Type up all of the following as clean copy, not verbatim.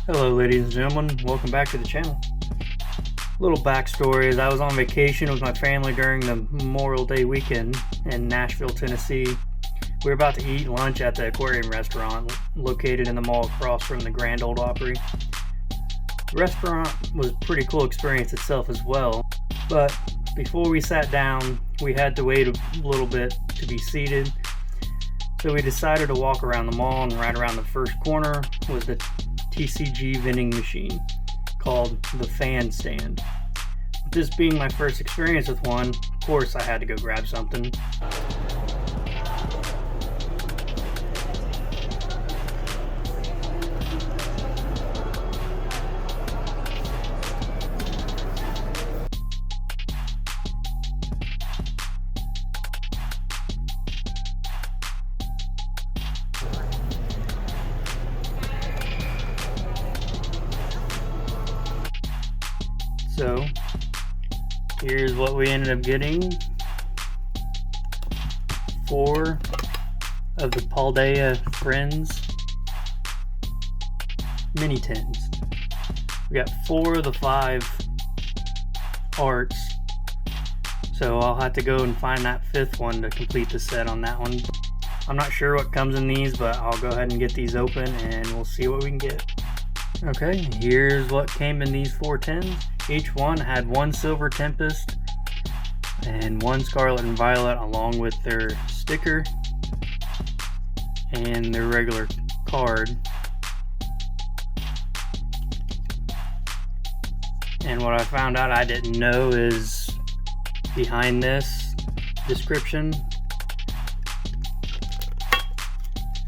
Hello ladies and gentlemen, welcome back to the channel. Little backstory is I was on vacation with my family during the Memorial Day weekend in Nashville, Tennessee. We were about to eat lunch at the aquarium restaurant located in the mall across from the Grand Ole Opry. The restaurant was a pretty cool experience itself as well, but before we sat down we had to wait a little bit to be seated. So we decided to walk around the mall, and right around the first corner was the TCG vending machine called the Fan Stand. With this being my first experience with one, of course I had to go grab something. So here's what we ended up getting. 4 of the Paldea Friends mini tins. We got 4 of the 5 arts, so I'll have to go and find that 5th one to complete the set on that one. I'm not sure what comes in these, but I'll go ahead and get these open and we'll see what we can get. Okay, here's what came in these 4 tins. Each one had 1 Silver Tempest and 1 Scarlet and Violet, along with their sticker and their regular card. And what I found out I didn't know is behind this description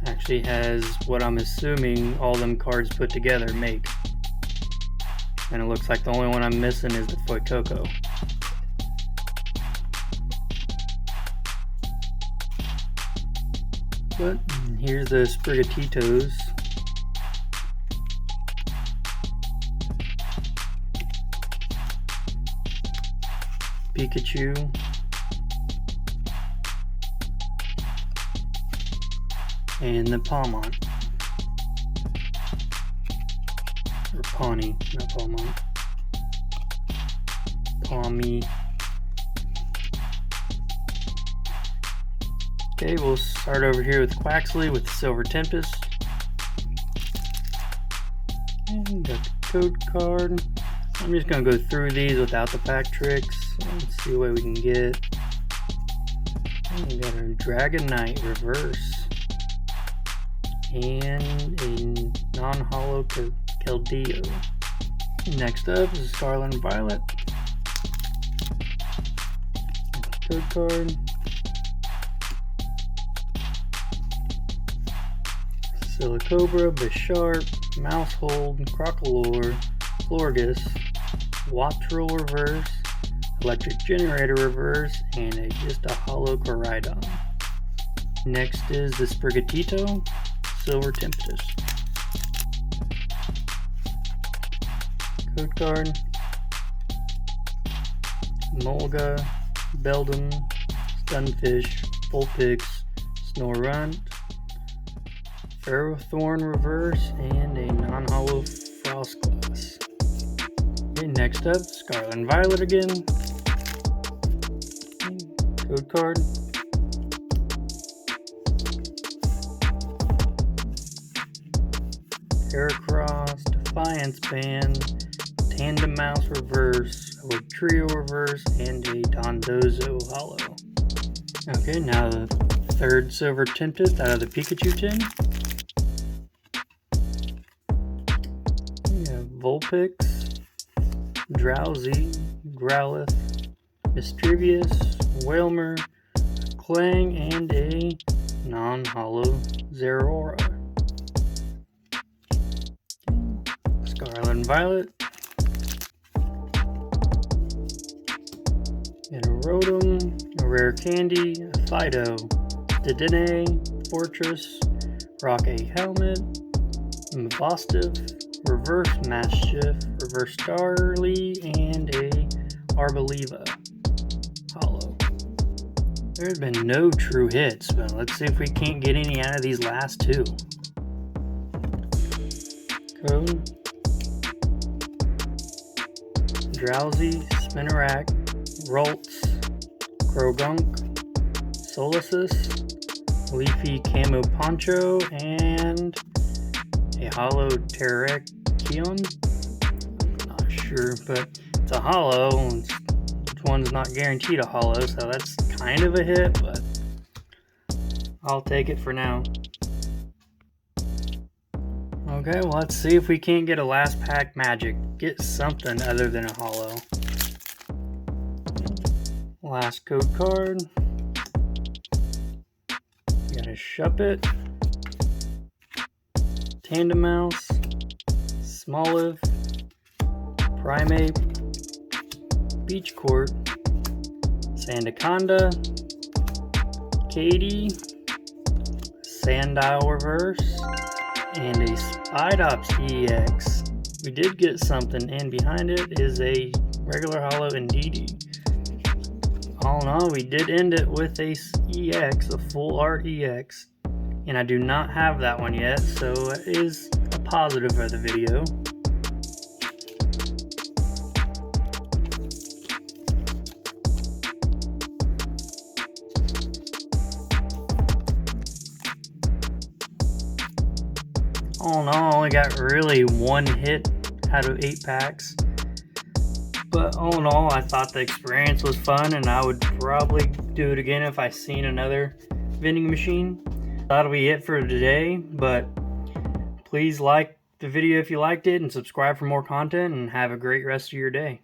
actually has what I'm assuming all them cards put together make. And it looks like the only one I'm missing is the Fuecoco. But here's the Sprigatitos. Pikachu. And the Palmont. Or Pawnee, not Palmont. Palmy. Okay, we'll start over here with Quaxley with the Silver Tempest. And got the code card. I'm just going to go through these without the pack tricks. Let's see what we can get. And we got our Dragonite Reverse. And a non-holo Paldea. Next up is Scarlet and Violet. Code card. Silicobra, Bisharp, Mousehold, Crocolore, Florges, Wattrel Reverse, Electric Generator Reverse, and just a holo Coridon. Next is the Sprigatito, Silver Tempest. Code card. Molga, Beldum, Stunfish, Vulpix, Snorunt, Ferrothorn Reverse, and a non-holo Frostglass. Okay, next up, Scarlet and Violet again. Code card. Heracross, Defiance Band, Tandem Mouse Reverse, a Trio Reverse, and a Dondozo Holo. Okay, now the 3rd Silver Tempest out of the Pikachu tin. We have Vulpix, Drowsy, Growlithe, Mischievous, Wailmer, Clang, and a non-holo Zeraora. Scarlet and Violet. And a Rotom, a Rare Candy, a Fido, Dedenne, Fortress, Rocky Helmet, Mavostive, Reverse Mastiff, Reverse Starly, and a Arboliva Holo. There's been no true hits, but let's see if we can't get any out of these last 2. Code Drowsy, Spinarak, Roltz, Krogunk, Solaces, Leafy Camo Poncho, and a Hollow Terrakion. Not sure, but it's a hollow. Each one's not guaranteed a hollow, so that's kind of a hit, but I'll take it for now. Okay, well, let's see if we can't get a last pack magic. Get something other than a hollow. Last code card. We got a Shuppet, Tandemouse, Smoliv, Primeape, Beach Court, Sandaconda, Katie, Sandile Reverse, and a Spidops EX. We did get something, and behind it is a regular hollow Indeedee. All in all, we did end it with a EX, a full art EX, and I do not have that one yet, so it is a positive for the video. All in all, I only got really one hit out of 8 packs. But all in all, I thought the experience was fun, and I would probably do it again if I seen another vending machine. That'll be it for today, but please like the video if you liked it, and subscribe for more content, and have a great rest of your day.